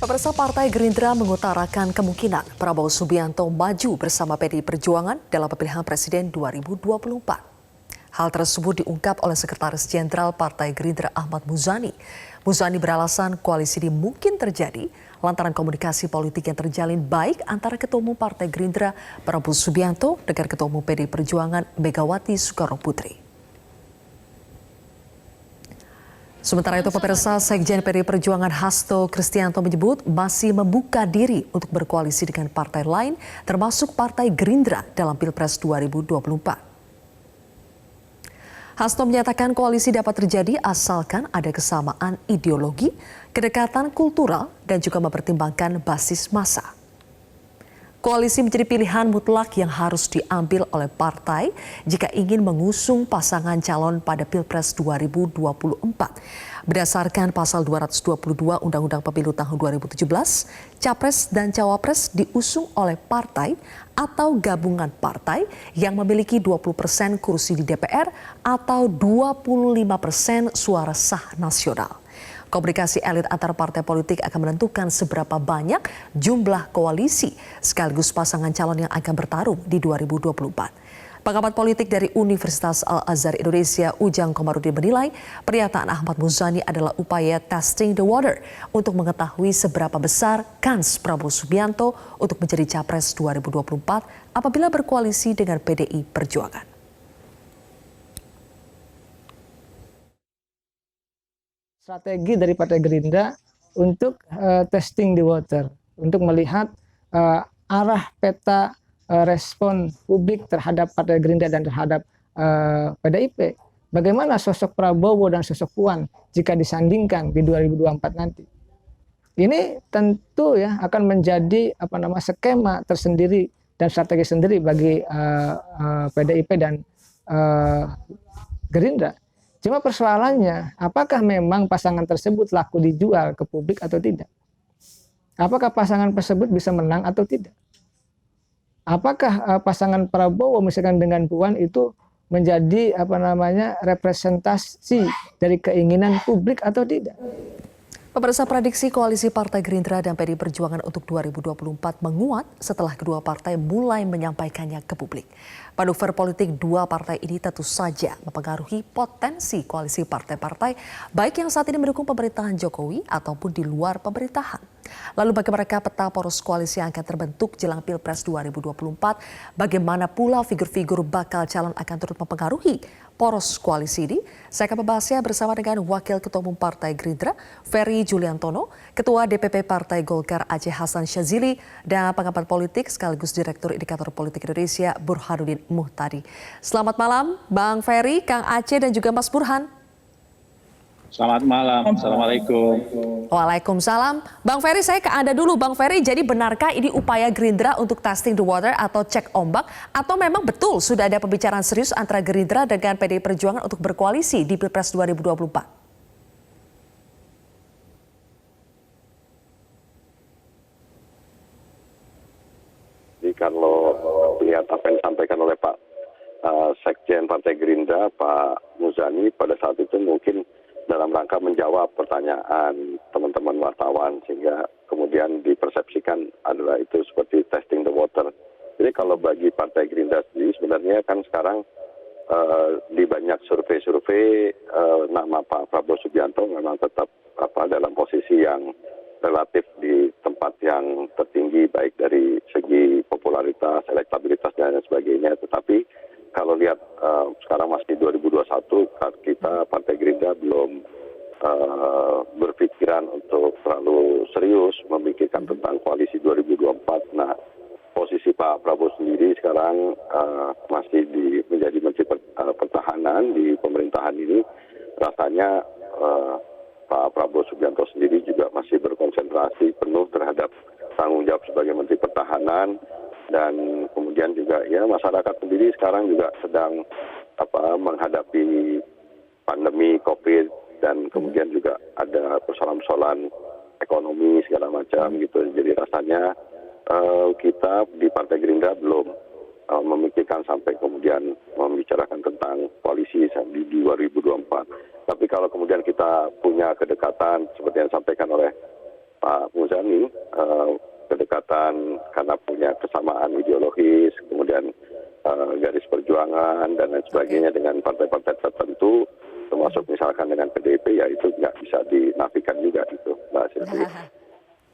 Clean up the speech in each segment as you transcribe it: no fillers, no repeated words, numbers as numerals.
Pemirsa, Partai Gerindra mengutarakan kemungkinan Prabowo Subianto maju bersama PDI Perjuangan dalam pemilihan Presiden 2024. Hal tersebut diungkap oleh Sekretaris Jenderal Partai Gerindra Ahmad Muzani. Muzani beralasan koalisi ini mungkin terjadi lantaran komunikasi politik yang terjalin baik antara Ketua Umum Partai Gerindra Prabowo Subianto dengan Ketua Umum PDI Perjuangan Megawati Soekarnoputri. Sementara itu, pemirsa, Sekjen PDI Perjuangan Hasto Kristianto menyebut masih membuka diri untuk berkoalisi dengan partai lain, termasuk Partai Gerindra dalam Pilpres 2024. Hasto menyatakan koalisi dapat terjadi asalkan ada kesamaan ideologi, kedekatan kultural, dan juga mempertimbangkan basis massa. Koalisi menjadi pilihan mutlak yang harus diambil oleh partai jika ingin mengusung pasangan calon pada Pilpres 2024. Berdasarkan pasal 222 Undang-Undang Pemilu tahun 2017, Capres dan Cawapres diusung oleh partai atau gabungan partai yang memiliki 20% kursi di DPR atau 25% suara sah nasional. Komunikasi elit antar partai politik akan menentukan seberapa banyak jumlah koalisi sekaligus pasangan calon yang akan bertarung di 2024. Pengamat politik dari Universitas Al-Azhar Indonesia, Ujang Komarudin menilai pernyataan Ahmad Muzani adalah upaya testing the water untuk mengetahui seberapa besar kans Prabowo Subianto untuk menjadi Capres 2024 apabila berkoalisi dengan PDI Perjuangan. Strategi dari Partai Gerindra untuk testing the water, untuk melihat arah peta respon publik terhadap Partai Gerindra dan terhadap PDIP. Bagaimana sosok Prabowo dan sosok Puan jika disandingkan di 2024 nanti. Ini tentu ya akan menjadi skema tersendiri dan strategi sendiri bagi PDIP dan Gerindra. Cuma persoalannya, apakah memang pasangan tersebut laku dijual ke publik atau tidak? Apakah pasangan tersebut bisa menang atau tidak? Apakah pasangan Prabowo misalkan dengan Puan itu menjadi representasi dari keinginan publik atau tidak? Pemirsa, prediksi koalisi Partai Gerindra dan PDI Perjuangan untuk 2024 menguat setelah kedua partai mulai menyampaikannya ke publik. Manuver politik dua partai ini tentu saja mempengaruhi potensi koalisi partai-partai baik yang saat ini mendukung pemerintahan Jokowi ataupun di luar pemerintahan. Lalu bagi mereka peta poros koalisi yang akan terbentuk jelang Pilpres 2024, bagaimana pula figur-figur bakal calon akan turut mempengaruhi poros koalisi ini? Saya akan membahasnya bersama dengan Wakil Ketua Umum Partai Gerindra, Ferry Juliantono, Ketua DPP Partai Golkar Aceh Hasan Syazili, dan pengamat politik sekaligus Direktur Indikator Politik Indonesia Burhanuddin Muhtadi. Selamat malam Bang Ferry, Kang Aceh, dan juga Mas Burhan. Selamat malam, Assalamualaikum. Waalaikumsalam. Bang Ferry, saya ke Anda dulu. Bang Ferry, jadi benarkah ini upaya Gerindra untuk testing the water atau cek ombak? Atau memang betul sudah ada pembicaraan serius antara Gerindra dengan PDI Perjuangan untuk berkoalisi di Pilpres 2024? Jadi kalau lihat apa yang disampaikan oleh Pak Sekjen Partai Gerindra, Pak Muzani, pada saat itu mungkin dalam rangka menjawab pertanyaan teman-teman wartawan, sehingga kemudian dipersepsikan adalah itu seperti testing the water. Jadi kalau bagi Partai Gerindra sendiri sebenarnya kan sekarang di banyak survei-survei nama Pak Prabowo Subianto memang tetap dalam posisi yang relatif di tempat yang tertinggi baik dari segi popularitas, elektabilitas dan sebagainya. Tetapi kalau lihat sekarang masih 2021, kita Partai Gerindra belum berpikiran untuk terlalu serius memikirkan tentang koalisi 2024. Nah, posisi Pak Prabowo sendiri sekarang masih menjadi Menteri Pertahanan di pemerintahan ini. Rasanya Pak Prabowo Subianto sendiri juga masih berkonsentrasi penuh terhadap tanggung jawab sebagai Menteri Pertahanan. Dan kemudian juga ya masyarakat sendiri sekarang juga sedang menghadapi pandemi COVID, dan kemudian juga ada persoalan-persoalan ekonomi segala macam gitu. Jadi rasanya kita di Partai Gerindra belum memikirkan sampai kemudian membicarakan tentang koalisi di 2024. Tapi kalau kemudian kita punya kedekatan seperti yang disampaikan oleh Pak Muzani, kedekatan karena punya kesamaan ideologis, kemudian garis perjuangan dan lain sebagainya dengan partai-partai tertentu, termasuk misalkan dengan PDIP, ya itu nggak bisa dinafikan juga gitu, Mbak Sylvie.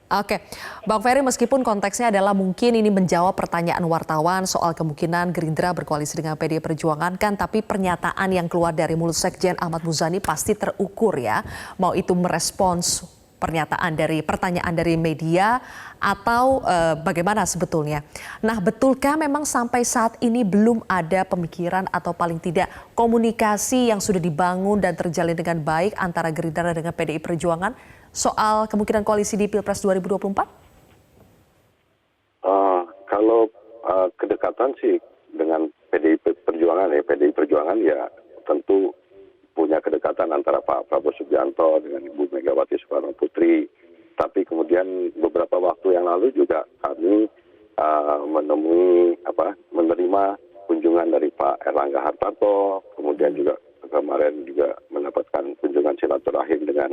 Oke, Bang Ferry, meskipun konteksnya adalah mungkin ini menjawab pertanyaan wartawan soal kemungkinan Gerindra berkoalisi dengan PDI Perjuangan kan, tapi pernyataan yang keluar dari mulut Sekjen Ahmad Muzani pasti terukur ya, mau itu merespons pertanyaan dari media atau bagaimana sebetulnya. Nah, betulkah memang sampai saat ini belum ada pemikiran atau paling tidak komunikasi yang sudah dibangun dan terjalin dengan baik antara Gerindra dengan PDI Perjuangan soal kemungkinan koalisi di Pilpres 2024? Kalau kedekatan sih dengan PDI Perjuangan ya tentu punya kedekatan antara Pak Prabowo Subianto dengan Ibu Megawati Soekarno Putri. Tapi kemudian beberapa waktu yang lalu juga kami menerima kunjungan dari Pak Erlangga Hartarto, kemudian juga kemarin juga mendapatkan kunjungan silaturahim dengan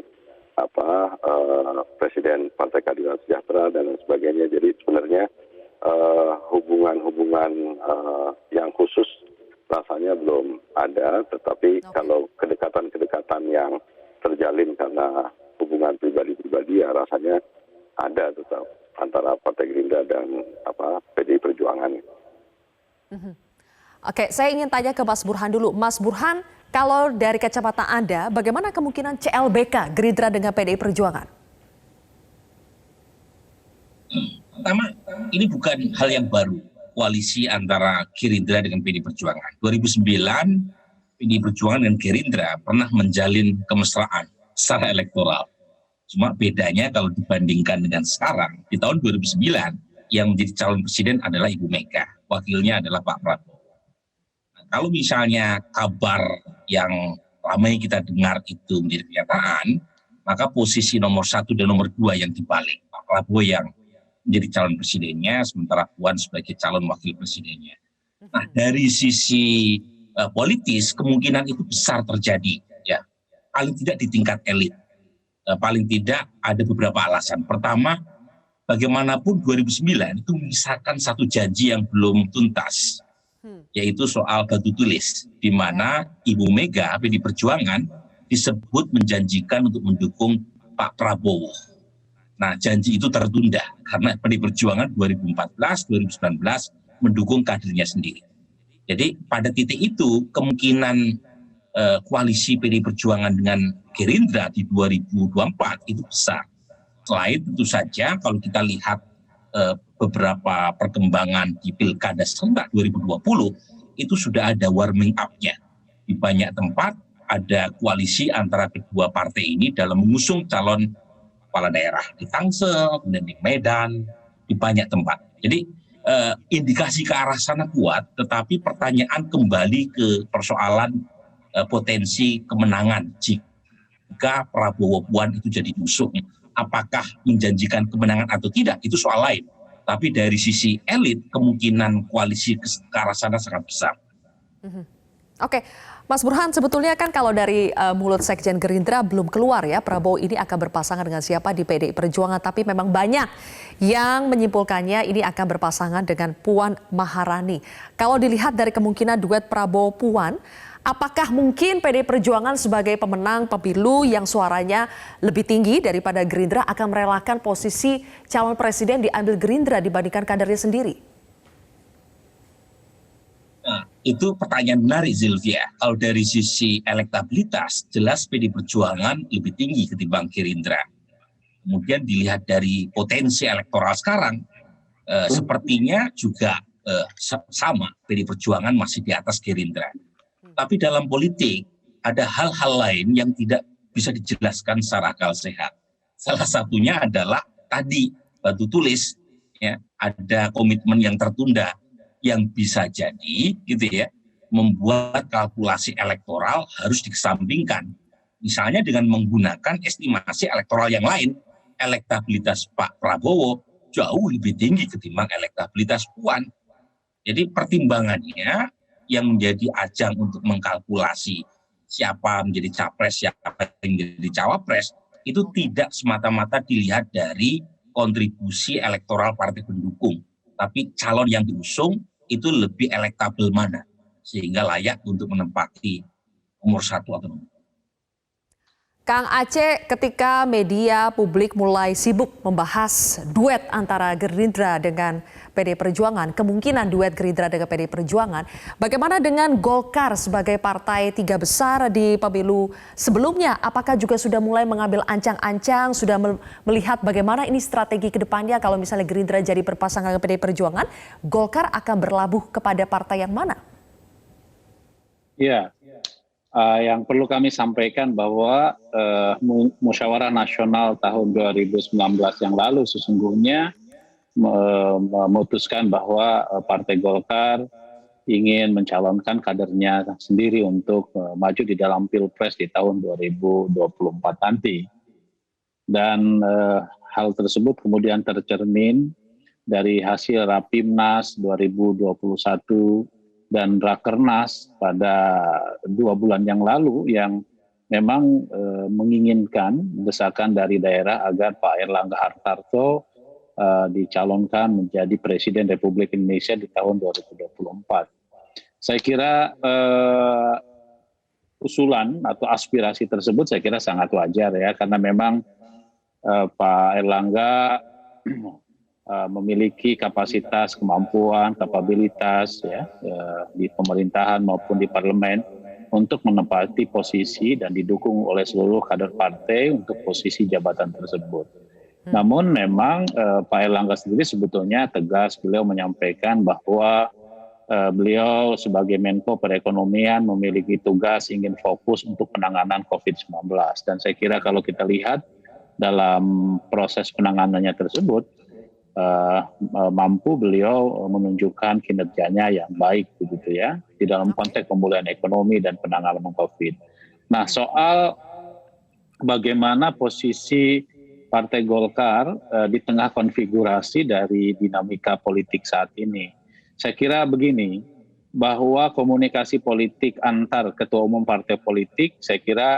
Presiden Partai Keadilan Sejahtera dan lain sebagainya. Jadi sebenarnya hubungan-hubungan yang khusus rasanya belum ada, tetapi kalau kedekatan-kedekatan yang terjalin karena hubungan pribadi-pribadi ya rasanya ada tetap antara Partai Gerindra dan PDI Perjuangan. Oke, saya ingin tanya ke Mas Burhan dulu. Mas Burhan, kalau dari kacamata Anda, bagaimana kemungkinan CLBK Gerindra dengan PDI Perjuangan? Pertama, ini bukan hal yang baru, koalisi antara Gerindra dengan PDI Perjuangan. 2009, PDI Perjuangan dan Gerindra pernah menjalin kemesraan secara elektoral. Cuma bedanya kalau dibandingkan dengan sekarang, di tahun 2009, yang menjadi calon presiden adalah Ibu Mega, wakilnya adalah Pak Prabowo. Kalau misalnya kabar yang ramai kita dengar itu menjadi kenyataan, maka posisi nomor 1 dan nomor 2 yang dibalik. Pak Prabowo yang menjadi calon presidennya, sementara Puan sebagai calon wakil presidennya. Nah, dari sisi politis, kemungkinan itu besar terjadi. Ya, paling tidak di tingkat elit. Paling tidak ada beberapa alasan. Pertama, bagaimanapun 2009 itu menyisakan satu janji yang belum tuntas, yaitu soal batu tulis, di mana Ibu Mega PDI Perjuangan disebut menjanjikan untuk mendukung Pak Prabowo. Nah, janji itu tertunda karena PDI Perjuangan 2014-2019 mendukung kadernya sendiri. Jadi pada titik itu kemungkinan koalisi PDI Perjuangan dengan Gerindra di 2024 itu besar. Selain tentu saja kalau kita lihat beberapa perkembangan di Pilkada serentak 2020 itu sudah ada warming up-nya. Di banyak tempat ada koalisi antara kedua partai ini dalam mengusung calon kepala daerah di Tangsel, kemudian di Medan, di banyak tempat. Jadi indikasi ke arah sana kuat, tetapi pertanyaan kembali ke persoalan potensi kemenangan jika Prabowo Puan itu jadi musuh. Apakah menjanjikan kemenangan atau tidak, itu soal lain. Tapi dari sisi elit, kemungkinan koalisi ke arah sana sangat besar. Oke, Mas Burhan, sebetulnya kan kalau dari mulut Sekjen Gerindra belum keluar ya, Prabowo ini akan berpasangan dengan siapa di PDI Perjuangan. Tapi memang banyak yang menyimpulkannya ini akan berpasangan dengan Puan Maharani. Kalau dilihat dari kemungkinan duet Prabowo-Puan, apakah mungkin PDI Perjuangan sebagai pemenang pemilu yang suaranya lebih tinggi daripada Gerindra akan merelakan posisi calon presiden diambil Gerindra dibandingkan kadernya sendiri? Nah, itu pertanyaan menarik, Zilvia. Kalau dari sisi elektabilitas, jelas PDI Perjuangan lebih tinggi ketimbang Gerindra. Kemudian dilihat dari potensi elektoral sekarang, sepertinya juga sama, PDI Perjuangan masih di atas Gerindra. Tapi dalam politik ada hal-hal lain yang tidak bisa dijelaskan secara akal sehat. Salah satunya adalah tadi batu tulis, ya, ada komitmen yang tertunda yang bisa jadi gitu ya, membuat kalkulasi elektoral harus dikesampingkan. Misalnya dengan menggunakan estimasi elektoral yang lain, elektabilitas Pak Prabowo jauh lebih tinggi ketimbang elektabilitas Puan. Jadi pertimbangannya yang menjadi ajang untuk mengkalkulasi siapa menjadi capres, siapa yang menjadi cawapres, itu tidak semata-mata dilihat dari kontribusi elektoral partai pendukung, tapi calon yang diusung itu lebih elektabel mana sehingga layak untuk menempati nomor 1 atau nomor 2. Kang Aceh, ketika media publik mulai sibuk membahas duet antara Gerindra dengan PD Perjuangan, kemungkinan duet Gerindra dengan PD Perjuangan, bagaimana dengan Golkar sebagai partai 3 besar di pemilu sebelumnya? Apakah juga sudah mulai mengambil ancang-ancang, sudah melihat bagaimana ini strategi ke depannya kalau misalnya Gerindra jadi berpasangan dengan PD Perjuangan, Golkar akan berlabuh kepada partai yang mana? Ya, yang perlu kami sampaikan bahwa Musyawarah Nasional tahun 2019 yang lalu sesungguhnya memutuskan bahwa Partai Golkar ingin mencalonkan kadernya sendiri untuk maju di dalam Pilpres di tahun 2024 nanti. Dan hal tersebut kemudian tercermin dari hasil Rapimnas 2021 dan Rakernas pada 2 bulan yang lalu yang memang menginginkan desakan dari daerah agar Pak Erlangga Hartarto dicalonkan menjadi Presiden Republik Indonesia di tahun 2024. Saya kira usulan atau aspirasi tersebut saya kira sangat wajar ya, karena memang Pak Erlangga memiliki kapasitas, kemampuan, kapabilitas ya di pemerintahan maupun di parlemen untuk menempati posisi dan didukung oleh seluruh kader partai untuk posisi jabatan tersebut. Namun memang Pak Erlangga sendiri sebetulnya tegas, beliau menyampaikan bahwa beliau sebagai Menko Perekonomian memiliki tugas ingin fokus untuk penanganan COVID-19. Dan saya kira kalau kita lihat dalam proses penanganannya tersebut, mampu beliau menunjukkan kinerjanya yang baik begitu ya di dalam konteks pemulihan ekonomi dan penanganan COVID. Nah, soal bagaimana posisi Partai Golkar di tengah konfigurasi dari dinamika politik saat ini, saya kira begini, bahwa komunikasi politik antar ketua umum partai politik saya kira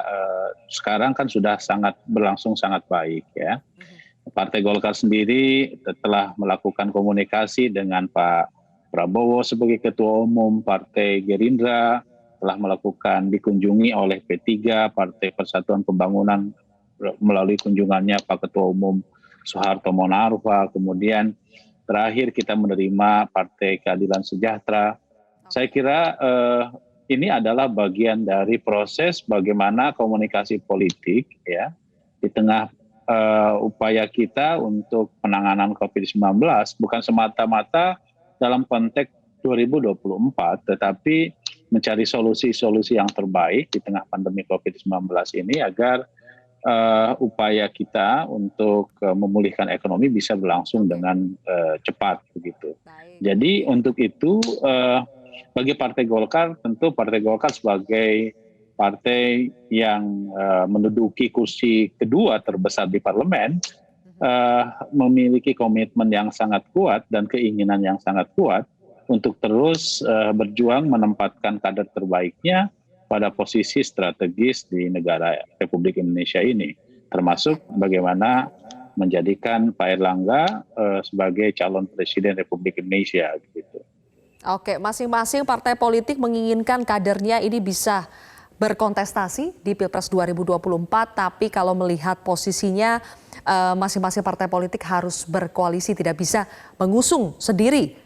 sekarang kan sudah berlangsung sangat baik ya. Partai Golkar sendiri telah melakukan komunikasi dengan Pak Prabowo sebagai Ketua Umum, Partai Gerindra telah melakukan dikunjungi oleh P3, Partai Persatuan Pembangunan melalui kunjungannya Pak Ketua Umum Soeharto Monarfa, kemudian terakhir kita menerima Partai Keadilan Sejahtera. Saya kira ini adalah bagian dari proses bagaimana komunikasi politik ya di tengah upaya kita untuk penanganan COVID-19 bukan semata-mata dalam konteks 2024, tetapi mencari solusi-solusi yang terbaik di tengah pandemi COVID-19 ini agar upaya kita untuk memulihkan ekonomi bisa berlangsung dengan cepat begitu. Jadi untuk itu bagi Partai Golkar, tentu Partai Golkar sebagai partai yang menduduki kursi kedua terbesar di parlemen memiliki komitmen yang sangat kuat dan keinginan yang sangat kuat untuk terus berjuang menempatkan kader terbaiknya pada posisi strategis di negara Republik Indonesia ini, termasuk bagaimana menjadikan Pak Erlangga sebagai calon Presiden Republik Indonesia gitu. Oke, masing-masing partai politik menginginkan kadernya ini bisa berkontestasi di Pilpres 2024, tapi kalau melihat posisinya masing-masing partai politik harus berkoalisi, tidak bisa mengusung sendiri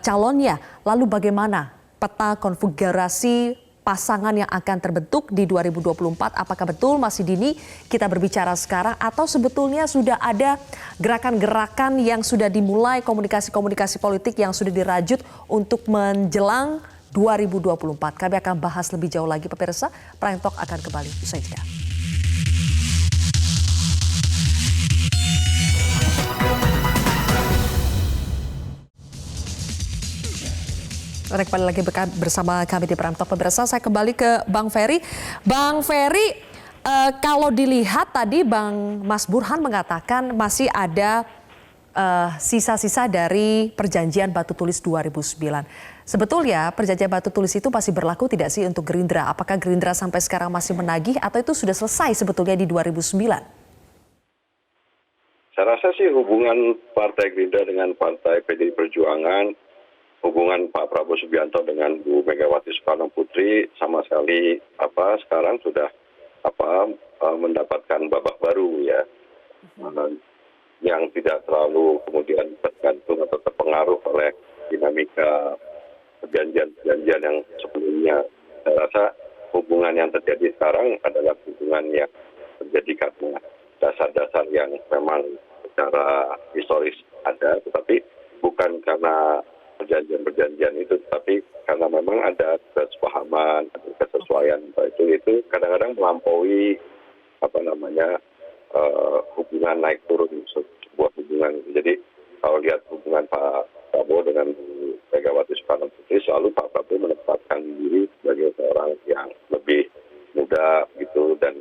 calonnya. Lalu bagaimana peta konfigurasi pasangan yang akan terbentuk di 2024? Apakah betul masih dini kita berbicara sekarang atau sebetulnya sudah ada gerakan-gerakan yang sudah dimulai, komunikasi-komunikasi politik yang sudah dirajut untuk menjelang 2024. Kami akan bahas lebih jauh lagi pemirsa. Prime Talk akan kembali usai jeda. Kembali lagi bersama kami di Prime Talk pemirsa. Saya kembali ke Bang Ferry. Bang Ferry, kalau dilihat tadi Bang Mas Burhan mengatakan masih ada sisa-sisa dari perjanjian Batu Tulis 2009. Sebetulnya perjanjian Batu Tulis itu masih berlaku tidak sih untuk Gerindra? Apakah Gerindra sampai sekarang masih menagih atau itu sudah selesai sebetulnya di 2009? Saya rasa sih hubungan Partai Gerindra dengan Partai PDI Perjuangan, hubungan Pak Prabowo Subianto dengan Bu Megawati Soekarno Putri sama sekali sekarang sudah mendapatkan babak baru ya, yang tidak terlalu kemudian tergantung atau terpengaruh oleh dinamika perjanjian-perjanjian yang sebelumnya. Saya rasa hubungan yang terjadi sekarang adalah hubungan yang terjadi karena dasar-dasar yang memang secara historis ada, tetapi bukan karena perjanjian-perjanjian itu, tetapi karena memang ada kesepahaman, ada kesesuaian, itu kadang-kadang melampaui hubungan naik turun sebuah hubungan. Jadi kalau lihat hubungan Pak Prabowo dengan Bu Megawati Soekarno Putri, selalu Pak Prabowo menempatkan diri sebagai seorang yang lebih muda gitu, dan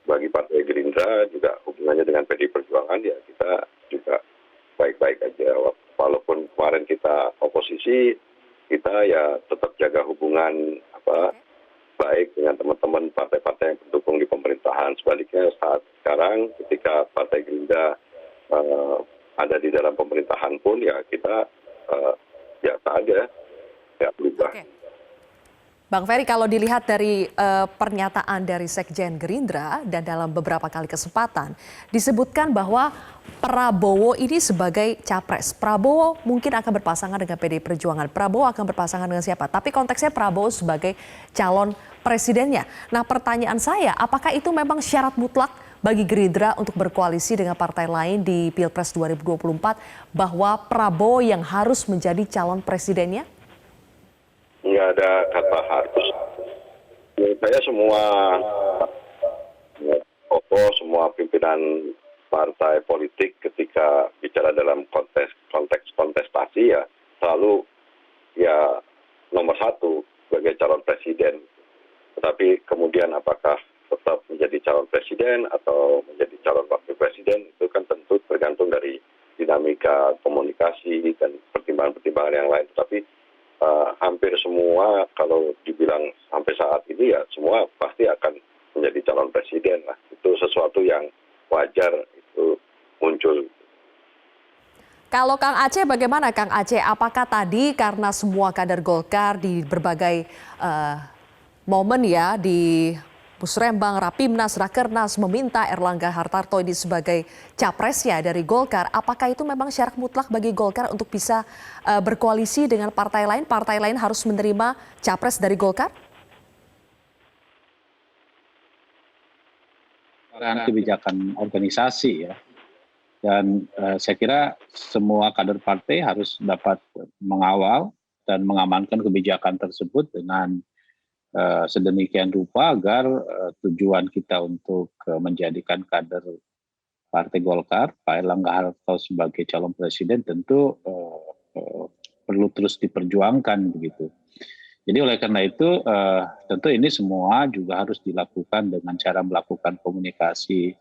bagi Partai Gerindra juga hubungannya dengan PDI Perjuangan ya kita juga baik-baik aja. Walaupun kemarin kita oposisi, kita ya tetap jaga hubungan baik dengan teman-teman partai-partai yang pendukung di pemerintahan. Sebaliknya saat sekarang ketika Partai Gerindra ada di dalam pemerintahan pun ya kita biasa aja, nggak berubah. Oke. Bang Ferry, kalau dilihat dari pernyataan dari Sekjen Gerindra dan dalam beberapa kali kesempatan disebutkan bahwa Prabowo ini sebagai capres. Prabowo mungkin akan berpasangan dengan PDI Perjuangan. Prabowo akan berpasangan dengan siapa? Tapi konteksnya Prabowo sebagai calon presidennya. Nah, pertanyaan saya, apakah itu memang syarat mutlak bagi Gerindra untuk berkoalisi dengan partai lain di Pilpres 2024 bahwa Prabowo yang harus menjadi calon presidennya? Nggak ada kata harus. Menurut saya semua tokoh, semua pimpinan partai politik ketika bicara dalam konteks kontestasi ya selalu ya nomor satu sebagai calon presiden. Tetapi kemudian apakah tetap menjadi calon presiden atau menjadi calon wakil presiden itu kan tentu tergantung dari dinamika komunikasi dan pertimbangan-pertimbangan yang lain. Tetapi hampir semua kalau dibilang sampai saat ini ya semua pasti akan menjadi calon presiden lah. Itu sesuatu yang wajar itu muncul. Kalau Kang Aceh bagaimana Kang Aceh? Apakah tadi karena semua kader Golkar di berbagai momen ya di Musrembang, Rapimnas, Rakernas meminta Erlangga Hartarto ini sebagai capresnya dari Golkar. Apakah itu memang syarat mutlak bagi Golkar untuk bisa berkoalisi dengan partai lain? Partai lain harus menerima capres dari Golkar? Kebijakan organisasi ya. Dan saya kira semua kader partai harus dapat mengawal dan mengamankan kebijakan tersebut dengan sedemikian rupa agar tujuan kita untuk menjadikan kader Partai Golkar, Pak Erlangga Hartarto sebagai calon presiden tentu perlu terus diperjuangkan begitu. Jadi oleh karena itu tentu ini semua juga harus dilakukan dengan cara melakukan komunikasi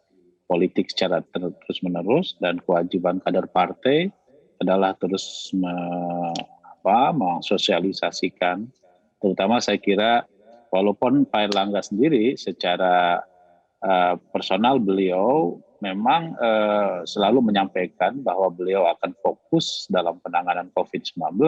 politik secara terus-menerus, dan kewajiban kader partai adalah terus mensosialisasikan, terutama saya kira walaupun Pak Erlangga sendiri secara personal beliau memang selalu menyampaikan bahwa beliau akan fokus dalam penanganan COVID-19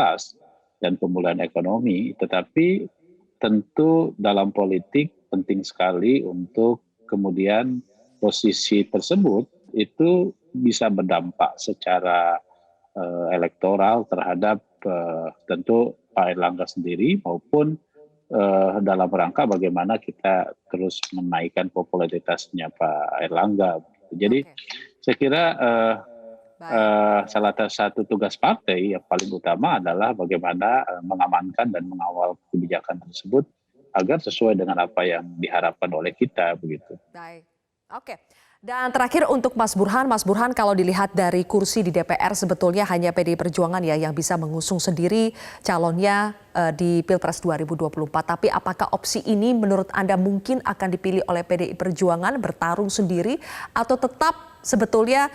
dan pemulihan ekonomi, tetapi tentu dalam politik penting sekali untuk kemudian posisi tersebut itu bisa berdampak secara elektoral terhadap tentu Pak Erlangga sendiri maupun dalam rangka bagaimana kita terus menaikkan popularitasnya Pak Erlangga. Jadi saya kira salah satu tugas partai yang paling utama adalah bagaimana mengamankan dan mengawal kebijakan tersebut agar sesuai dengan apa yang diharapkan oleh kita begitu. Baik. Oke, dan terakhir untuk Mas Burhan kalau dilihat dari kursi di DPR sebetulnya hanya PDI Perjuangan ya yang bisa mengusung sendiri calonnya di Pilpres 2024. Tapi apakah opsi ini menurut Anda mungkin akan dipilih oleh PDI Perjuangan bertarung sendiri atau tetap sebetulnya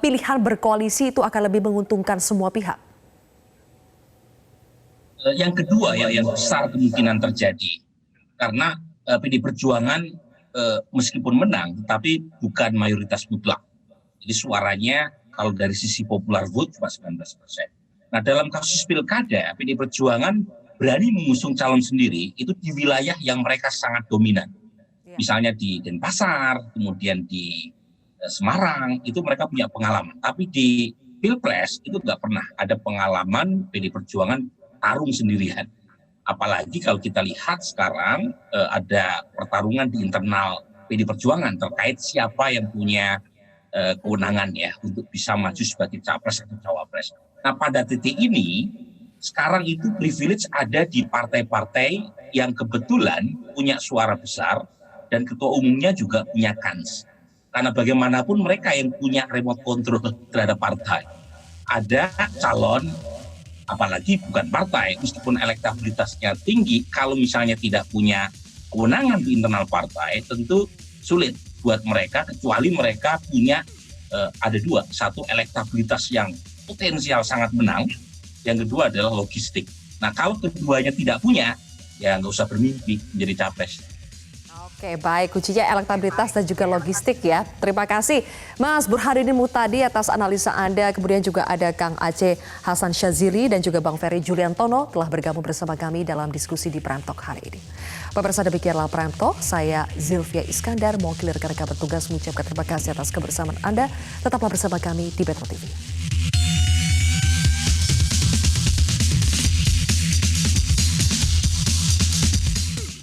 pilihan berkoalisi itu akan lebih menguntungkan semua pihak? Yang kedua ya yang besar kemungkinan terjadi karena PDI Perjuangan meskipun menang, tetapi bukan mayoritas mutlak. Jadi suaranya kalau dari sisi popular vote cuma 19%. Nah dalam kasus pilkada, PDI Perjuangan berani mengusung calon sendiri itu di wilayah yang mereka sangat dominan. Misalnya di Denpasar, kemudian di Semarang, itu mereka punya pengalaman. Tapi di Pilpres itu nggak pernah ada pengalaman PDI Perjuangan tarung sendirian. Apalagi kalau kita lihat sekarang ada pertarungan di internal PDI Perjuangan terkait siapa yang punya kewenangan ya untuk bisa maju sebagai capres atau cawapres. Nah pada titik ini sekarang itu privilege ada di partai-partai yang kebetulan punya suara besar dan ketua umumnya juga punya kans. Karena bagaimanapun mereka yang punya remote control terhadap partai. Ada calon, apalagi bukan partai, meskipun elektabilitasnya tinggi, kalau misalnya tidak punya kewenangan di internal partai, tentu sulit buat mereka, kecuali mereka punya ada dua. Satu, elektabilitas yang potensial sangat menang, yang kedua adalah logistik. Nah kalau keduanya tidak punya, ya nggak usah bermimpi menjadi capres. Oke, baik. Kuncinya elektabilitas dan juga logistik ya. Terima kasih Mas Burhanuddin Muhtadi atas analisa Anda. Kemudian juga ada Kang Aceh Hasan Syazili dan juga Bang Ferry Juliantono telah bergabung bersama kami dalam diskusi di Prime Talk hari ini. Pemirsa, demikianlah Prime Talk. Saya Zilvia Iskandar, mewakili rekan-rekan bertugas mengucapkan terima kasih atas kebersamaan Anda. Tetaplah bersama kami di Metro TV.